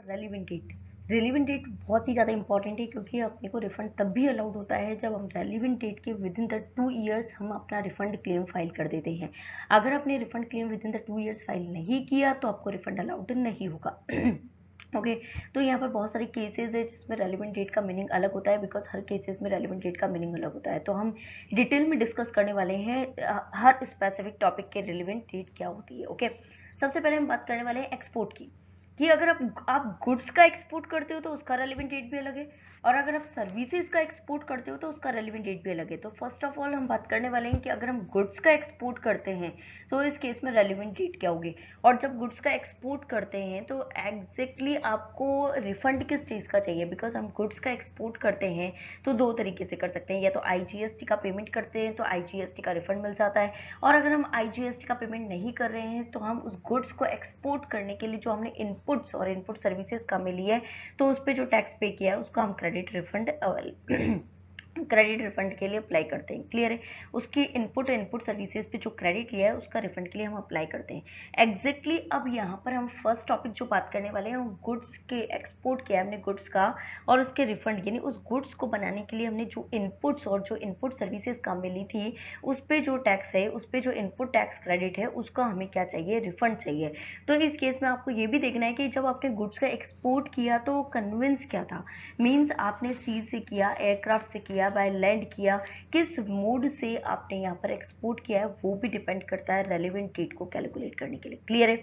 Relevant date. Relevant date बहुत ही ज़्यादा important है क्योंकि अपने को रिफंड तब भी अलाउड होता है जब हम रेलिवेंट डेट के विद इन द 2 ईयर्स हम अपना रिफंड क्लेम फाइल कर देते हैं। अगर आपने refund claim with in the 2 years file नहीं किया तो आपको रिफंड अलाउड नहीं होगा। ओके तो यहाँ पर बहुत सारे केसेस है जिसमें रेलिवेंट डेट का मीनिंग अलग होता है, बिकॉज हर केसेस में रेलिवेंट डेट का मीनिंग अलग होता है। तो हम डिटेल में डिस्कस करने वाले हैं हर स्पेसिफिक टॉपिक के रेलिवेंट डेट क्या होती है। ओके सबसे पहले हम बात करने वाले हैं एक्सपोर्ट की, कि अगर आप गुड्स का एक्सपोर्ट करते हो तो उसका रेलिवेंट डेट भी अलग है, और अगर आप सर्विसेज का एक्सपोर्ट करते हो तो उसका रेलिवेंट डेट भी अलग है। तो फर्स्ट ऑफ ऑल हम बात करने वाले हैं कि अगर हम गुड्स का एक्सपोर्ट करते हैं तो इस केस में रेलिवेंट डेट क्या होगी, और जब गुड्स का एक्सपोर्ट करते हैं तो एग्जैक्टली आपको रिफंड किस चीज़ का चाहिए, बिकॉज हम गुड्स का एक्सपोर्ट करते हैं तो दो तरीके से कर सकते हैं, या तो आईजीएसटी का पेमेंट करते हैं तो आईजीएसटी का रिफंड मिल जाता है, और अगर हम आईजीएसटी का पेमेंट नहीं कर रहे हैं तो हम उस गुड्स को एक्सपोर्ट करने के लिए जो हमने इनपुट्स और इनपुट सर्विसेज का मिली है तो उस पर जो टैक्स पे किया है उसको हम क्रेडिट रिफंड क्रेडिट रिफंड के लिए अप्लाई करते हैं। क्लियर है, उसकी इनपुट सर्विसेज पे जो क्रेडिट लिया है उसका रिफंड के लिए हम अप्लाई करते हैं। एग्जैक्टली अब यहाँ पर हम फर्स्ट टॉपिक जो बात करने वाले हैं वो गुड्स के एक्सपोर्ट किया हमने गुड्स का और उसके रिफंड, यानी उस गुड्स को बनाने के लिए हमने जो इनपुट्स और जो इनपुट सर्विसेज का मिली थी उस पर जो टैक्स है, उस पर जो इनपुट टैक्स क्रेडिट है उसका हमें क्या चाहिए, रिफंड चाहिए। तो इस केस में आपको ये भी देखना है कि जब आपने गुड्स का एक्सपोर्ट किया तो कन्वेंस क्या था, मीन्स आपने सी से किया, एयरक्राफ्ट से किया, बाय लैंड किया, किस मोड से आपने यहाँ पर एक्सपोर्ट किया है वो भी डिपेंड करता है रेलिवेंट डेट को कैलकुलेट करने के लिए। क्लियर है,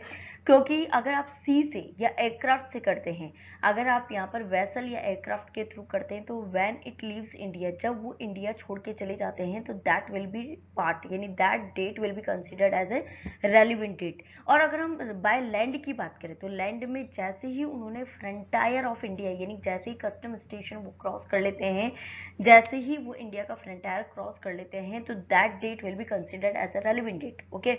क्योंकि अगर आप सी से या एयरक्राफ्ट से करते हैं, अगर आप यहाँ पर वेसल या एयरक्राफ्ट के थ्रू करते हैं तो व्हेन इट लीव्स इंडिया, जब वो इंडिया छोड़ के चले जाते हैं तो दैट विल बी पार्ट, यानी that date will be considered as a relevant date. और अगर हम बाय लैंड की बात करें तो लैंड में जैसे ही उन्होंने फ्रंटायर ऑफ इंडिया, यानी जैसे ही कस्टम स्टेशन वो क्रॉस कर लेते हैं, जैसे ही वो इंडिया का फ्रंटायर क्रॉस कर लेते हैं तो that date will be considered as a relevant date. Okay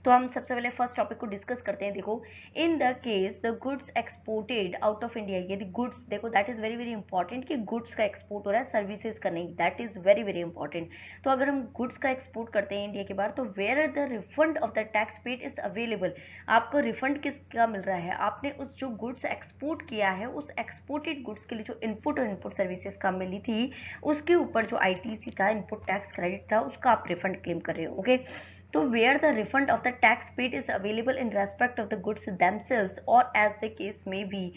तो हम सबसे पहले फर्स्ट टॉपिक को डिस्कस करते हैं। देखो, इन the case the goods exported out of India, यदि गुड्स, देखो that is very very important कि गुड्स का एक्सपोर्ट हो रहा है, सर्विसेज का नहीं, that is very very important. तो अगर हम गुड्स का एक्सपोर्ट करते हैं इंडिया के बाहर तो where the refund of the tax paid is available, आपको रिफंड किसका मिल रहा है, आपने उस जो गुड्स एक्सपोर्ट किया है उस एक्सपोर्टेड गुड्स के लिए जो इनपुट और इनपुट सर्विसेज का मिली थी उसके ऊपर जो आईटीसी था, इनपुट टैक्स क्रेडिट था, उसका आप रिफंड क्लेम कर रहे हो। ओके तो where the refund of the tax paid is available in respect of the goods themselves or as the case may be,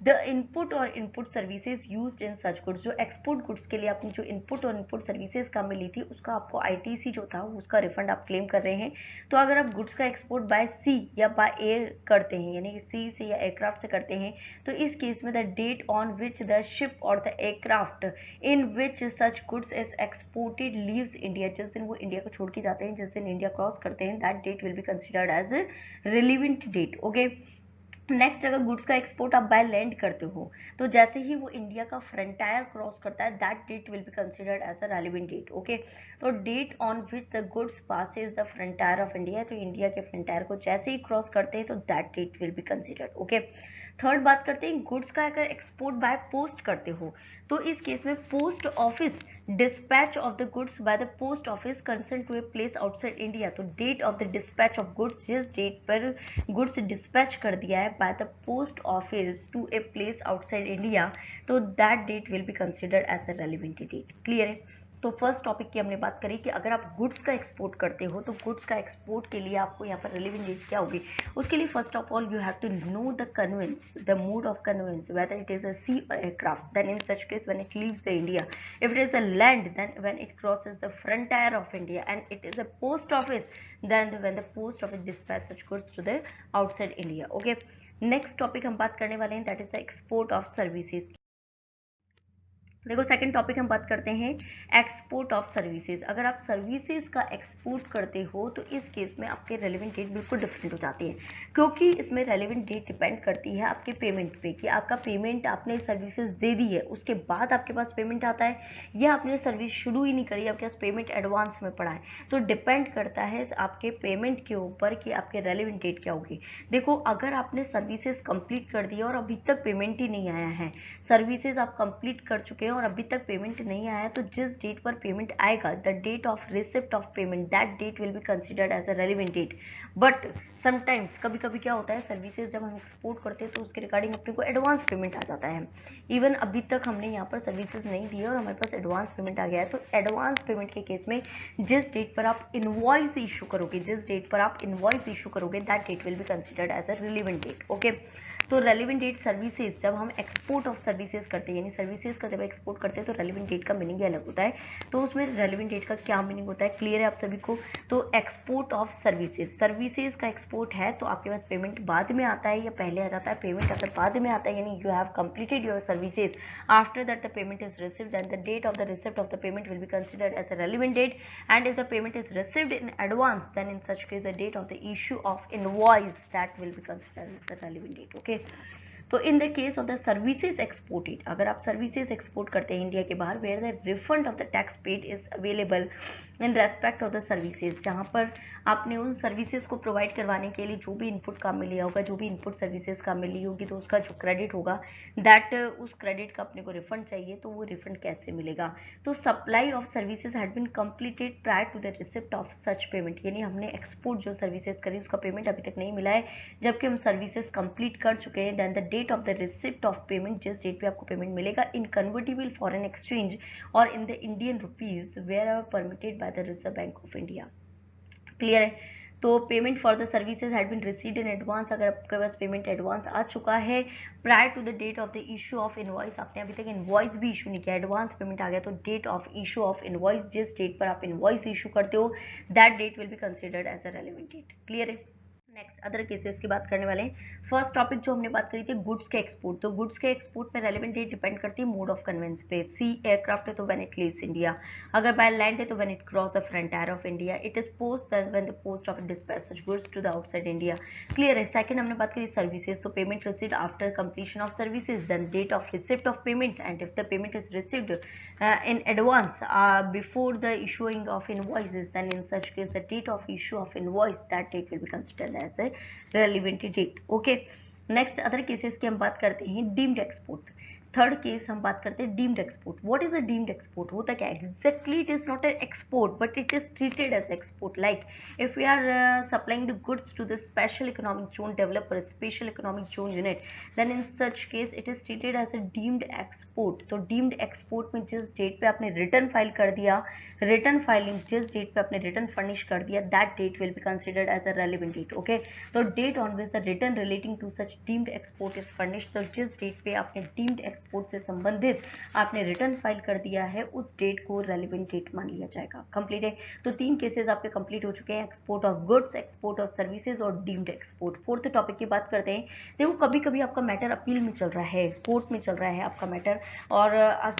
the input और input services used in such goods, जो export goods के लिए आपने जो input और input services का मिली थी उसका आपको ITC जो था उसका रिफंड आप क्लेम कर रहे हैं। तो अगर आप गुड्स का एक्सपोर्ट बाय सी या बाय एयर करते हैं, यानी कि सी से या एयरक्राफ्ट से करते हैं, तो इस केस में the date on which the ship और the aircraft in which such goods is exported leaves India, जिस दिन वो इंडिया को छोड़ के जाते हैं, जिस दिन इंडिया क्रॉस करते हैं, that date will be considered as relevant date. Okay next, अगर गुड्स का एक्सपोर्ट आप बाय लैंड करते हो तो जैसे ही वो इंडिया का फ्रंटायर क्रॉस करता है that date will be considered as a relevant date. Okay तो date on which the goods passes the frontier of India, तो इंडिया के फ्रंटायर को जैसे ही क्रॉस करते हैं तो that date will be considered. Okay third बात करते हैं, गुड्स का अगर एक्सपोर्ट बाय पोस्ट करते हो तो इस केस में post office dispatch of the goods by the post office concerned to a place outside India, तो date of the dispatch of goods, जिस डेट पर goods dispatch कर दिया है by the post office to a place outside India, तो that date will be considered as a relevant date। Clear है, तो first topic की हमने बात करी कि अगर आप गुड्स का एक्सपोर्ट करते हो तो गुड्स का एक्सपोर्ट के लिए आपको यहाँ पर रिलीवेंट डेट क्या होगी। उसके लिए first of all you have to know the conveyance, the mode of conveyance, whether it is a sea aircraft, then in such case when it leaves the India, if it is a land then when it crosses the frontier of India, and it is a post office then when the post office dispatch such goods to the outside India। okay next topic हम बात करने वाले हैं that is the export of services। देखो second topic हम बात करते हैं एक्सपोर्ट ऑफ सर्विसेज। अगर आप सर्विसेज का एक्सपोर्ट करते हो तो इस केस में आपके रेलिवेंट डेट बिल्कुल डिफरेंट हो जाती है, क्योंकि इसमें रेलिवेंट डेट डिपेंड करती है आपके पेमेंट पे, कि आपका पेमेंट आपने सर्विसेज दे दी है उसके बाद आपके पास पेमेंट आता है, या आपने सर्विस शुरू ही नहीं करी, आपके पास पेमेंट एडवांस में पड़ा है। तो डिपेंड करता है आपके पेमेंट के ऊपर कि आपके रेलिवेंट डेट क्या होगी। देखो अगर आपने सर्विसेज कंप्लीट कर दी और अभी तक पेमेंट ही नहीं आया है, सर्विसेज आप कंप्लीट कर चुके हैं और अभी तक पेमेंट नहीं आया, तो जिस डेट पर पेमेंट आएगा, the date of receipt of payment, that date will be considered as a relevant date. But sometimes कभी कभी क्या होता है, सर्विसेज जब हम एक्सपोर्ट करते हैं तो उसके रिगार्डिंग अपने को एडवांस पेमेंट आ जाता है। इवन अभी तक हमने यहाँ पर सर्विसेज नहीं दी है और हमारे पास एडवांस पेमेंट आ गया है, तो एडवांस पेमेंट के केस में जिस डेट पर आप इनवॉइस इशू करोगे, that date will be considered as a relevant date. Okay, तो रेलिवेंट डेट सर्विसेज, जब हम एक्सपोर्ट ऑफ सर्विसेज करते हैं, यानी सर्विसेज का जब एक्सपोर्ट करते हैं तो रेलिवेंट डेट का मीनिंग अलग होता है। तो उसमें रेलिवेंट डेट का क्या मीनिंग होता है, क्लियर है आप सभी को? तो एक्सपोर्ट ऑफ सर्विसेज का एक्सपोर्ट है तो आपके पास पेमेंट बाद में आता है या पहले आ जाता है? पेमेंट अगर बाद में आता है, यानी you have completed your services, after that the payment is received and the date of the receipt of the payment will be considered as a relevant date, and if the payment is received in advance, then in such case the date of the issue of invoice, that will be considered as the relevant date. Okay, तो in the case of the services exported, अगर आप services export करते हैं India के बाहर, where the refund of the tax paid is available in respect of the services, जहां पर आपने उन सर्विसेज को प्रोवाइड करवाने के लिए जो भी इनपुट काम में लिया होगा, जो भी इनपुट सर्विसेज काम में ली होगी, तो उसका जो क्रेडिट होगा, दैट उस क्रेडिट का अपने को रिफंड चाहिए, तो वो रिफंड कैसे मिलेगा? तो supply of services had been completed prior to the receipt of such payment, यानी हमने एक्सपोर्ट जो सर्विसेज करी उसका पेमेंट अभी तक नहीं मिला है, जबकि हम सर्विसेज कंप्लीट कर चुके हैं, then the date of the receipt of payment, जिस डेट पे आपको पेमेंट मिलेगा इन कन्वर्टिबल फॉरेन एक्सचेंज और in the Indian rupees where are permitted by the Reserve Bank of India. Clear है? तो payment for the services had been received in advance, अगर आपके पास पेमेंट एडवांस आ चुका है prior to the date of the issue of invoice, आपने अभी तक इनवॉइस भी इशू नहीं किया, एडवांस पेमेंट आ गया, तो date of issue of invoice, जिस डेट पर आप इनवॉइस इशू करते हो, that date will be considered as a relevant date. Clear है? नेक्स्ट अदर केसेस की बात करने वाले हैं। फर्स्ट टॉपिक जो हमने बात करी थी गुड्स के एक्सपोर्ट, तो गुड्स के एक्सपोर्ट में रेलेवेंट डेट डिपेंड करती है मोड ऑफ कन्वेंस पे। सी एयरक्राफ्ट है तो व्हेन इट लीव्स इंडिया, अगर बाय लैंड है तो when it cross the frontier of India, it is post when the post of dispatch such goods to the outside India. Clear है? Second हमने बात करी सर्विसेज, तो payment received after completion of services, then date of receipt of payment, and if the payment is received in advance before the issuing of invoices, then in such case the date of issue of invoice, that date will be considered as a relevant date. Okay, next other cases की हम बात करते हैं deemed export. Third case हम बात करते हैं deemed export. What is a deemed export? होता क्या exactly? It is not an export but it is treated as export. Like if we are supplying the goods to the special economic zone developer, special economic zone unit, then in such case it is treated as a deemed export. तो deemed export में जिस date पे आपने return file कर दिया, return filing जिस date पे आपने रिटर्न फर्निश कर दिया, that date will be considered as a relevant date. Okay, तो date on which the return relating to such deemed export is furnished, तो जिस डेट पे आपने डीम्ड एक्सपोर्ट से संबंधित आपने रिटर्न फाइल कर दिया है, उस डेट को रेलेवेंट डेट मान लिया जाएगा। कंप्लीट है? तो तीन केसेस आपके कंप्लीट हो चुके हैं, export of goods, export of services और डीम्ड एक्सपोर्ट। फोर्थ टॉपिक की बात करते हैं। देखो कभी कभी आपका मैटर अपील में चल रहा है, कोर्ट में चल रहा है आपका मैटर, और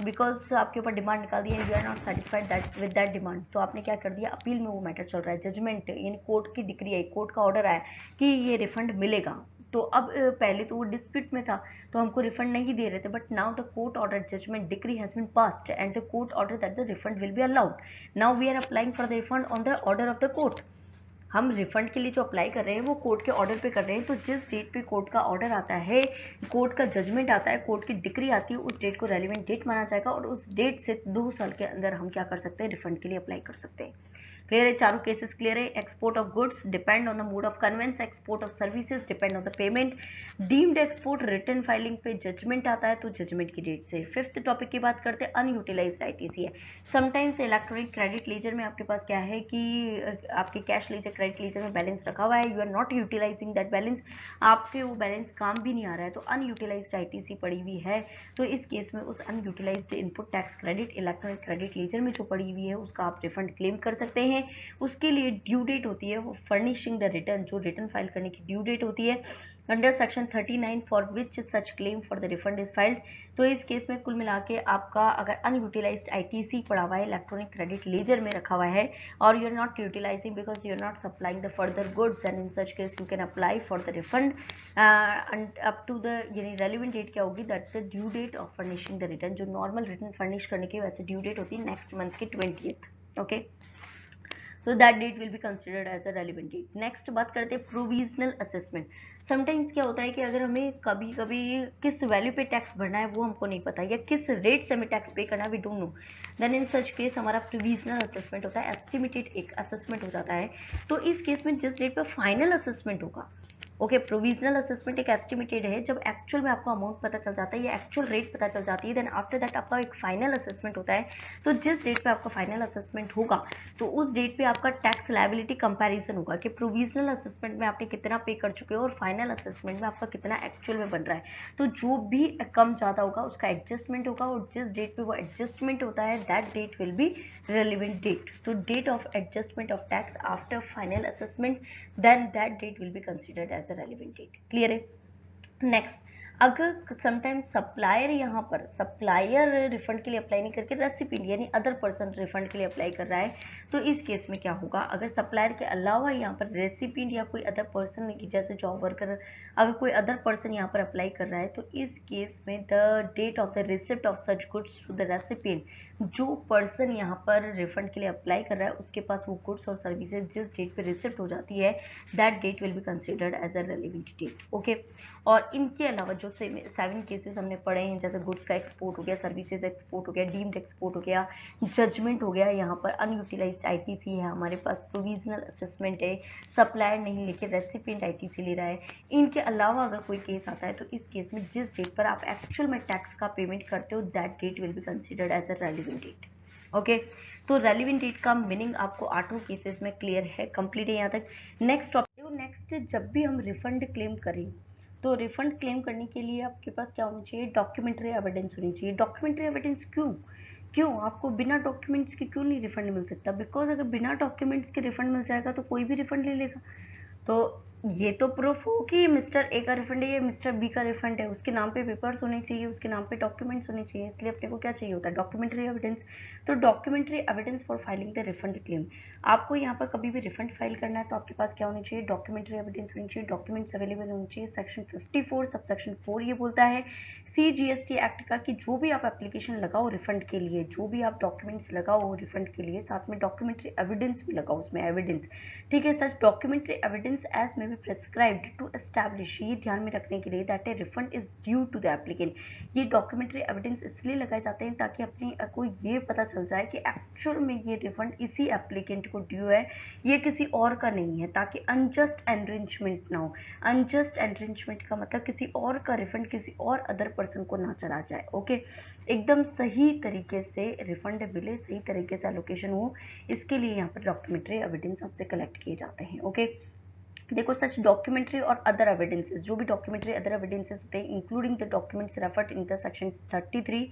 बिकॉज आपके ऊपर डिमांड निकाल दी है, you are not satisfied that with that demand, तो आपने क्या कर दिया, अपील में वो मैटर चल रहा है, जजमेंट यानी कोर्ट की डिक्री आई, कोर्ट का ऑर्डर आया कि ये रिफंड मिलेगा। तो अब पहले तो वो डिस्प्यूट में था तो हमको रिफंड नहीं दे रहे थे, but now the court order judgement decree has been passed and the court order that the refund will be allowed. Now we are applying for the refund on the order of the court. हम refund के लिए जो apply कर रहे हैं वो court के order पे कर रहे हैं, तो जिस डेट पे कोर्ट का ऑर्डर आता है, कोर्ट का जजमेंट आता है, कोर्ट की डिक्री आती है, उस डेट को रेलिवेंट डेट माना जाएगा और उस डेट से 2 साल के अंदर हम क्या कर सकते हैं, रिफंड के लिए अप्लाई कर सकते हैं। क्लियर है? चारों केसेस क्लियर है? Export of goods depend on the mode of conveyance, export of services depend on the payment, deemed export return filing पे जजमेंट आता है तो जजमेंट की डेट से। फिफ्थ टॉपिक की बात करते हैं अनयूटिलाइज्ड आईटीसी है। समटाइम्स इलेक्ट्रॉनिक क्रेडिट लेजर में आपके पास क्या है कि आपके कैश लेजर क्रेडिट लेजर में बैलेंस रखा हुआ है, you are not utilizing that balance, आपके वो बैलेंस काम भी नहीं आ रहा है, तो अनयूटिलाइज्ड आईटीसी पड़ी हुई है, तो इस केस में उस unutilised input tax credit electronic credit ledger में जो पड़ी हुई है उसका आप रिफंड क्लेम कर सकते हैं। उसके लिए ड्यू डेट होती है वो फर्निशिंग द रिटर्न, जो रिटर्न फाइल करने की ड्यू डेट होती है under section 39 for which such claim for the refund is filed. तो इस केस में कुल मिला के आपका अगर अनयूटिलाइज्ड आईटीसी पड़ा हुआ है, इलेक्ट्रॉनिक क्रेडिट लेजर में रखा हुआ है, और you are not utilizing because you are not supplying the further goods, and in such case you can apply for the refund up to the, यानी रेलिवेंट डेट क्या होगी, that the due date of furnishing the return, जो normal return furnish करने की वैसे due date होती है next month की 20th। Okay, so that date will be considered as a relevant date. Next बात करते हैं प्रोविजनल असेसमेंट। समटाइम्स क्या होता है कि अगर हमें कभी कभी किस वैल्यू पे टैक्स भरना है वो हमको नहीं पता, या किस रेट से हमें टैक्स पे करना है we don't know, then in such case हमारा प्रोविजनल असेसमेंट होता है, एस्टिमेटेड एक असेसमेंट हो जाता है। तो इस केस में जिस डेट पर फाइनल असेसमेंट होगा, ओके, प्रोविजनल असेसमेंट एक एस्टिमेटेड है, जब एक्चुअल में आपको अमाउंट पता चल जाता है या एक्चुअल रेट पता चल जाती है, देन आफ्टर दैट आपका एक फाइनल असेसमेंट होता है। तो जिस डेट पे आपका फाइनल असेसमेंट होगा तो उस डेट पे आपका टैक्स लायबिलिटी कंपैरिजन होगा कि प्रोविजनल असेसमेंट में आपने कितना पे कर चुके हो और फाइनल असेसमेंट में आपका कितना एक्चुअल में बन रहा है। तो जो भी कम ज़्यादा होगा उसका एडजस्टमेंट होगा, और जिस डेट पे वो एडजस्टमेंट होता है that date will be relevant date. तो date of adjustment of tax after final assessment, then that date will be considered as a relevant date. Clear है? नेक्स्ट, अगर समटाइम्स सप्लायर यहाँ पर सप्लायर रिफंड के लिए apply नहीं करके recipient यानी अदर पर्सन रिफंड के लिए अप्लाई कर रहा है, तो इस केस में क्या होगा, अगर सप्लायर के अलावा यहाँ पर रेसिपिएंट या कोई अदर पर्सन जैसे जॉब वर्कर, अगर कोई अदर पर्सन यहाँ पर अप्लाई कर रहा है, तो इस केस में the date of the receipt of such goods to the recipient, जो पर्सन यहाँ पर रिफंड के लिए अप्लाई कर रहा है उसके पास वो गुड्स और सर्विसेज जिस डेट पे रिसिप्ट हो जाती है, that date will be considered as a relevant date. Okay, और इनके अलावा जो 7 केसेस हमने पढ़े हैं, जैसे गुड्स का एक्सपोर्ट हो गया, सर्विसेज एक्सपोर्ट हो गया, डीम्ड एक्सपोर्ट हो गया, जजमेंट हो गया, यहाँ पर अनयूटिलाइज्ड आईटीसी है, हमारे पास प्रोविजनल असेसमेंट है, सप्लायर नहीं लेके रेसिपिएंट आईटीसी ले रहा है। इनके अलावा अगर कोई केस आता है तो इस केस में जिस डेट पर आप एक्चुअल में टैक्स का पेमेंट करते हो that date will be considered as a relevant date. Okay, तो रेलिवेंट डेट का मीनिंग आपको 8 केसेस में क्लियर है, कंप्लीट है यहाँ तक। नेक्स्ट टॉपिक, नेक्स्ट, जब भी हम रिफंड क्लेम करें तो रिफंड क्लेम करने के लिए आपके पास क्या होना चाहिए, डॉक्यूमेंट्री एविडेंस होनी चाहिए। डॉक्यूमेंट्री एविडेंस क्यों आपको बिना डॉक्यूमेंट्स के क्यों नहीं रिफंड मिल सकता, बिकॉज अगर बिना डॉक्यूमेंट्स के रिफंड मिल जाएगा तो कोई भी रिफंड ले लेगा। तो ये तो प्रूफ हो कि मिस्टर ए का रिफंड है या मिस्टर बी का रिफंड है, उसके नाम पे पेपर्स होने चाहिए, उसके नाम पे डॉक्यूमेंट्स होने चाहिए, इसलिए अपने को क्या चाहिए होता है, डॉक्यूमेंट्री एविडेंस। तो documentary evidence for filing the refund claim, आपको यहाँ पर कभी भी रिफंड फाइल करना है तो आपके पास क्या होनी चाहिए, डॉक्यूमेंट्री एविडेंस होनी चाहिए, डॉक्यूमेंट्स अवेलेबल होनी चाहिए। सेक्शन 54 सबसेक्शन 4 ये बोलता है CGST एक्ट का कि जो भी आप एप्लीकेशन लगाओ रिफंड के लिए, जो भी आप डॉक्यूमेंट्स लगाओ रिफंड के लिए, साथ में डॉक्यूमेंट्री एविडेंस भी लगाओ, उसमें एविडेंस, ठीक है। Such documentary evidence as may be prescribed to establish, ये ध्यान में रखने के लिए, that a refund is due to the applicant. ये डॉक्यूमेंट्री एविडेंस इसलिए लगाए जाते हैं ताकि अपने को ये पता चल जाए कि एक्चुअल में ये रिफंड इसी एप्लीकेंट को ड्यू है, ये किसी और का नहीं है, ताकि अनजस्ट एनरिचमेंट ना हो। अनजस्ट एनरिचमेंट का मतलब किसी और का रिफंड किसी और अदर पर्सन को ना चला जाए। ओके, एकदम सही तरीके से रिफंड मिले, सही तरीके से एलोकेशन हो, इसके लिए यहाँ पर डॉक्यूमेंट्री एविडेंस आपसे कलेक्ट किए जाते हैं। ओके, देखो, सच डॉक्यूमेंट्री और अदर एविडेंसेस, जो भी डॉक्यूमेंट्री अदर एविडेंसेस होते हैं including the documents referred in the section 33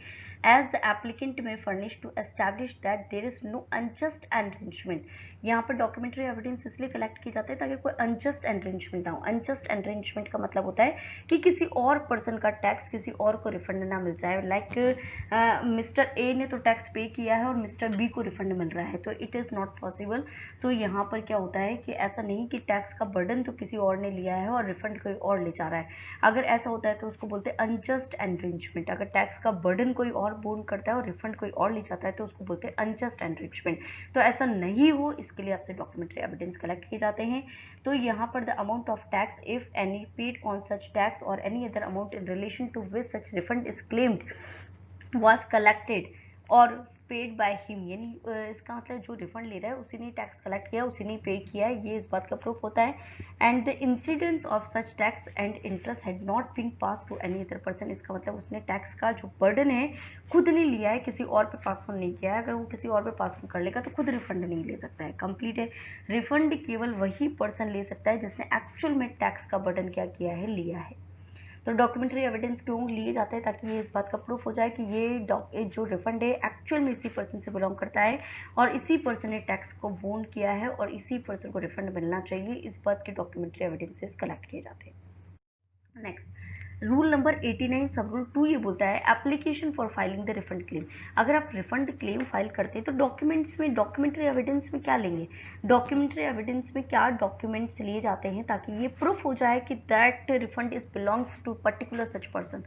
as the applicant may furnish to establish that there is no unjust enrichment. यहाँ पर डॉक्यूमेंट्री एविडेंस इसलिए कलेक्ट किए जाते हैं ताकि कोई अनजस्ट एनरिचमेंट ना हो। अनजस्ट एनरिचमेंट का मतलब होता है कि किसी और पर्सन का टैक्स किसी और को रिफंड ना मिल जाए, लाइक मिस्टर ए ने तो टैक्स पे किया है और मिस्टर बी को रिफंड मिल रहा है, तो इट इज़ नॉट पॉसिबल। तो यहाँ पर क्या होता है कि ऐसा नहीं कि टैक्स का बर्डन तो किसी और ने लिया है और रिफंड कोई और ले जा रहा है। अगर ऐसा होता है तो उसको बोलते हैं अनजस्ट एनरिचमेंट। अगर टैक्स का बर्डन कोई और बोन करता है और रिफंड कोई और ले जाता है तो उसको बोलते हैं अनजस्ट एनरिचमेंट। तो ऐसा नहीं हो इसके लिए आपसे डॉक्यूमेंट्री एविडेंस कलेक्ट किए जाते हैं। तो यहाँ पर the amount of tax if any paid on such tax और any other amount in relation to which such refund is claimed was collected और पेड बाय हिम, यानी इसका मतलब जो रिफंड ले रहा है उसी ने टैक्स कलेक्ट किया, उसी ने पे किया है, ये इस बात का प्रूफ होता है। And the incidence of such tax and interest had not been pass to any other person, इसका मतलब उसने टैक्स का जो बर्डन है खुद नहीं लिया है, किसी और पे पास ऑन नहीं किया है। अगर वो किसी और पे पास ऑन कर लेगा तो खुद रिफंड नहीं ले सकता है। कंप्लीट है, रिफंड केवल वही पर्सन ले सकता है जिसने एक्चुअल में टैक्स का बर्डन क्या किया है, लिया है। तो डॉक्यूमेंट्री एविडेंस क्यों लिए जाते हैं, ताकि ये इस बात का प्रूफ हो जाए कि ये जो रिफंड है एक्चुअल में इसी पर्सन से बिलोंग करता है और इसी पर्सन ने टैक्स को बोन किया है और इसी पर्सन को रिफंड मिलना चाहिए, इस बात के डॉक्यूमेंट्री एविडेंसेस कलेक्ट किए जाते हैं। नेक्स्ट, रूल नंबर 89 सब रूल 2 ये बोलता है application for filing the refund claim. अगर आप रिफंड क्लेम फाइल करते हैं तो डॉक्यूमेंट्स में, डॉक्यूमेंट्री एविडेंस में क्या लेंगे, डॉक्यूमेंट्री एविडेंस में क्या डॉक्यूमेंट्स लिए जाते हैं ताकि ये प्रूफ हो जाए कि that refund is belongs to particular such person.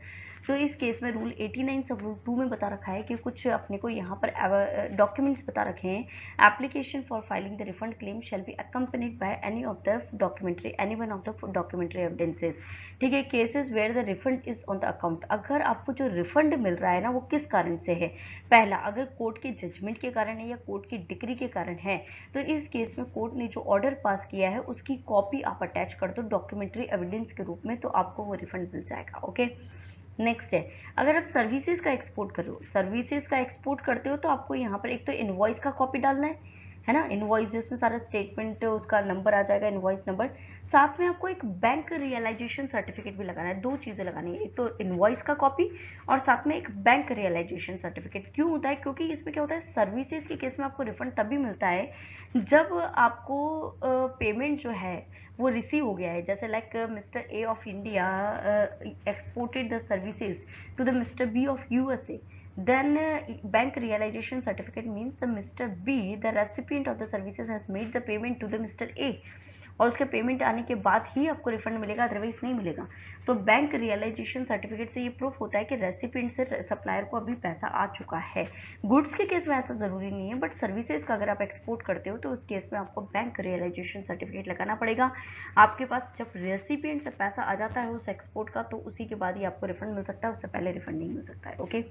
तो इस केस में रूल 89 सब रूल 2 में बता रखा है कि कुछ अपने को यहाँ पर डॉक्यूमेंट्स बता रखे हैं। Application for filing the refund claim shall be accompanied by any of the documentary, any one of the documentary evidences. ठीक है, cases where the refund is on the account. अगर आपको जो रिफंड मिल रहा है ना वो किस कारण से है, पहला अगर कोर्ट के जजमेंट के कारण है या कोर्ट की डिक्री के कारण है, तो इस केस में कोर्ट ने जो ऑर्डर पास किया है उसकी कॉपी आप अटैच कर दो डॉक्यूमेंट्री एविडेंस के रूप में, तो आपको वो रिफंड मिल जाएगा। ओके, नेक्स्ट है, अगर आप सर्विसेज का एक्सपोर्ट कर रहे हो, सर्विसेज का एक्सपोर्ट करते हो तो आपको यहाँ पर एक तो इनवॉइस का कॉपी डालना है ना, इनवॉइस जिसमें सारा स्टेटमेंट उसका नंबर आ जाएगा, इनवॉइस नंबर। साथ में आपको एक बैंक रियलाइजेशन सर्टिफिकेट भी लगाना है, दो चीजें लगानी है, एक तो इनवॉइस का कॉपी और साथ में एक बैंक रियलाइजेशन सर्टिफिकेट। क्यों होता है, क्योंकि इसमें क्या होता है, सर्विसेज के केस में आपको रिफंड तभी मिलता है जब आपको पेमेंट जो है वो रिसीव हो गया है। जैसे like mister A of India exported the services to the mister B of USA, then bank realization certificate means the Mr. B, the recipient of the services, has made the payment to the Mr. A, और उसके payment आने के बाद ही आपको refund मिलेगा, otherwise नहीं मिलेगा। तो बैंक रियलाइजेशन सर्टिफिकेट से ये प्रूफ होता है कि रेसिपिएंट से सप्लायर को अभी पैसा आ चुका है। गुड्स के केस में ऐसा जरूरी नहीं है, बट सर्विसेज का अगर आप एक्सपोर्ट करते हो तो उस केस में आपको बैंक रियलाइजेशन सर्टिफिकेट लगाना पड़ेगा। आपके पास जब रेसिपिएंट से पैसा आ जाता है उस एक्सपोर्ट का, तो उसी के बाद ही आपको रिफंड मिल सकता है, उससे पहले रिफंड नहीं मिल सकता है। ओके,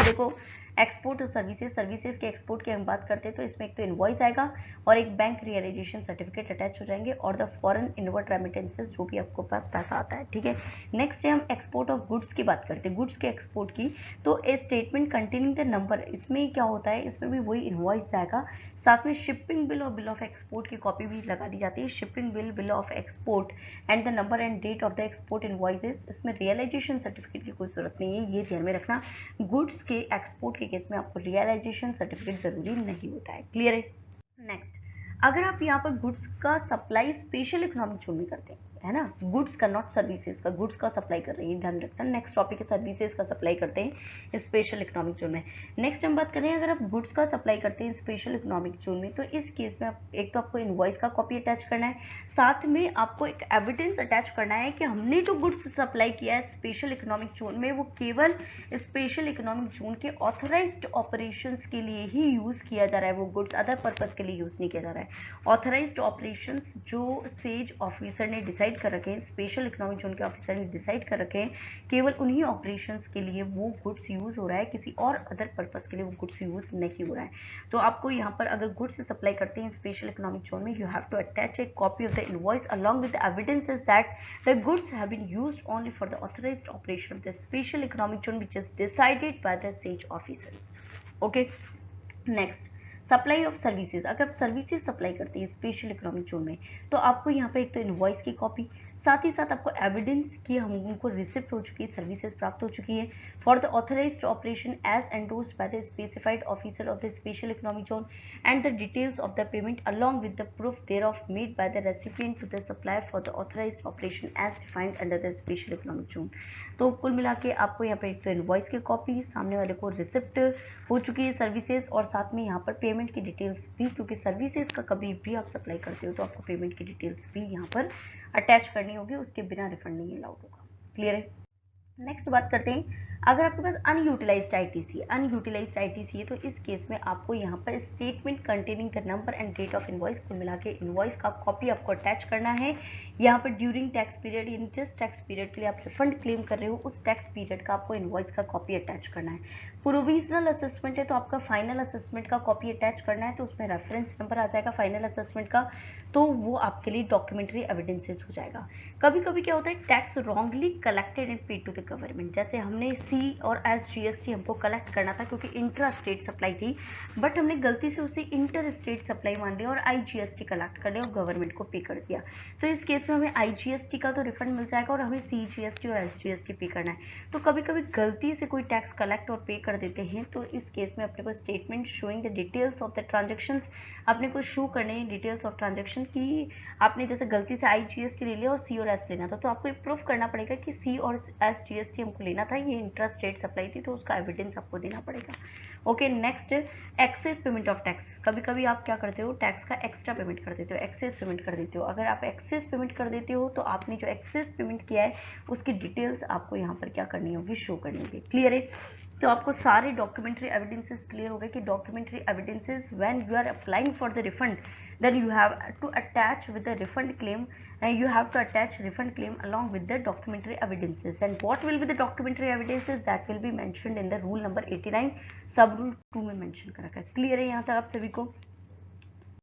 देखो एक्सपोर्ट और सर्विसेज, सर्विसेज के एक्सपोर्ट की हम बात करते हैं तो इसमें एक तो इनवॉइस आएगा और एक बैंक रियलाइजेशन सर्टिफिकेट अटैच हो जाएंगे और द फॉरेन इनवर्ट रेमिटेंसेस जो भी आपको पास पैसा आता है। ठीक है, नेक्स्ट है हम एक्सपोर्ट ऑफ गुड्स की बात करते हैं, गुड्स के एक्सपोर्ट की। तो ए स्टेटमेंट कंटेनिंग द नंबर, इसमें क्या होता है, इसमें भी वही इनवॉइस जाएगा, साथ में शिपिंग बिल और बिल ऑफ एक्सपोर्ट की कॉपी भी लगा दी जाती है। Shipping bill, bill of export and the number and date of the export invoices. इसमें रियलाइजेशन सर्टिफिकेट की कोई जरूरत नहीं है, ये ध्यान में रखना। गुड्स के एक्सपोर्ट के केस में आपको रियलाइजेशन सर्टिफिकेट जरूरी नहीं होता है। क्लियर है? नेक्स्ट, अगर आप यहाँ पर गुड्स का सप्लाई स्पेशल इकोनॉमिक जोन में करते हैं, है ना, गुड्स का नॉट सर्विसेज का, गुड्स का सप्लाई कर रहे हैं, ध्यान रखना। नेक्स्ट टॉपिक है सर्विसेज का सप्लाई करते हैं स्पेशल इकोनॉमिक जोन में। नेक्स्ट हम बात करें, अगर आप गुड्स का सप्लाई करते हैं स्पेशल इकोनॉमिक जोन में, तो इस केस में एक तो आपको इनवॉइस का कॉपी अटैच करना है, साथ में आपको एक एविडेंस अटैच करना है कि हमने जो गुड्स सप्लाई किया है स्पेशल इकोनॉमिक जोन में वो केवल स्पेशल इकोनॉमिक जोन के ऑथराइज्ड ऑपरेशंस के लिए ही यूज किया जा रहा है, वो गुड्स अदर पर्पस के लिए यूज नहीं किया जा रहा है। ऑथराइज्ड ऑपरेशंस जो सेज ऑफिसर ने डिसाइड कर रखे हैं, स्पेशल इकोनॉमिक जोन के ऑफिसर ने डिसाइड कर रखे हैं, केवल उन्हीं ऑपरेशंस के लिए वो गुड्स यूज हो रहा है, किसी और अदर पर्पस के लिए वो गुड्स यूज नहीं हो रहा है। तो आपको यहाँ पर अगर गुड्स सप्लाई करते हैं स्पेशल इकोनॉमिक जोन में, you have to attach a copy of the invoice along with the evidences that the goods have been used only for the authorized operation of the special economic zone which is decided by the SAGE officers. Okay, next, supply of services. अगर आप services supply करते हैं special economic zone में, तो आपको यहाँ पे एक तो इनवॉइस की कॉपी, साथ ही साथ आपको एविडेंस कि हमको रिसिप्ट हो चुकी है, सर्विसेज प्राप्त हो चुकी है for the authorised operation as endorsed by the specified officer of the special economic zone and the details of the payment along with the proof thereof made by the recipient to the supplier for the authorised operation as defined under the special economic zone. तो कुल मिला के आपको यहाँ पे एक तो invoice की कॉपी, सामने वाले को रिसिप्ट हो चुकी है सर्विसेज, और साथ में यहाँ पर पेमेंट की डिटेल्स भी, क्योंकि सर्विसेज का कभी भी आप सप्लाई करते हो तो आपको पेमेंट की डिटेल्स भी यहाँ पर अटैच करनी होगी, उसके बिना रिफंड नहीं अलाउड होगा। क्लियर है? नेक्स्ट बात करते हैं, अगर आपके पास अनयूटिलाइज्ड आईटीसी है तो इस केस में आपको यहाँ पर statement containing the number and date of invoice, कुल मिला के इनवॉइस का कॉपी आपको अटैच करना है। यहाँ पर ड्यूरिंग टैक्स पीरियड, यानी जिस टैक्स पीरियड के लिए आप रिफंड क्लेम कर रहे हो उस टैक्स पीरियड का आपको इनवॉइस का कॉपी अटैच करना है। प्रोविजनल असेसमेंट है तो आपका फाइनल असेसमेंट का कॉपी अटैच करना है, तो उसमें रेफरेंस नंबर आ जाएगा फाइनल असेसमेंट का, तो वो आपके लिए डॉक्यूमेंट्री एविडेंसेस हो जाएगा। कभी कभी क्या होता है, tax wrongly collected and paid to the government, जैसे हमने सी और एस जीएसटी हमको कलेक्ट करना था क्योंकि इंट्रा स्टेट सप्लाई थी, बट हमने गलती से उसे इंटर स्टेट सप्लाई मान लिया और आईजीएसटी कलेक्ट कर लिया और गवर्नमेंट को पे कर दिया। तो इस केस में हमें आईजीएसटी का तो रिफंड मिल जाएगा और हमें सीजीएसटी और एसजीएसटी पे करना है। तो कभी कभी गलती से कोई टैक्स कलेक्ट और पे कर देते हैं, तो इस केस में अपने को statement showing the details of the transaction अपने को शो करने, डिटेल्स ऑफ ट्रांजेक्शन की आपने जैसे गलती से आईजीएसटी ले लिया और सी और और एस लेना था, तो आपको प्रूफ करना पड़ेगा कि सी और एस जीएसटी हमको लेना था, ये इंट्रा स्टेट सप्लाई थी, तो उसका एविडेंस आपको देना पड़ेगा। Okay, next access payment of tax. कभी कभी आप क्या करते हो, टैक्स का एक्स्ट्रा पेमेंट कर देते हो, एक्सेस पेमेंट कर देते हो। अगर आप एक्सेस पेमेंट कर देते हो तो आपने जो एक्सेस पेमेंट किया है उसकी डिटेल्स आपको यहाँ पर क्या करनी होगी, शो करनी होगी। क्लियर है? तो आपको सारे डॉक्यूमेंट्री एविडेंसेस क्लियर हो गए कि documentary evidences when you are applying for the refund, then you have to attach with the refund claim, and you have to attach refund claim along with the documentary evidences. And what will be the documentary evidences, that will be mentioned in the rule number 89 सब rule 2 में mention कर रखा है। Clear है यहाँ तक आप सभी को?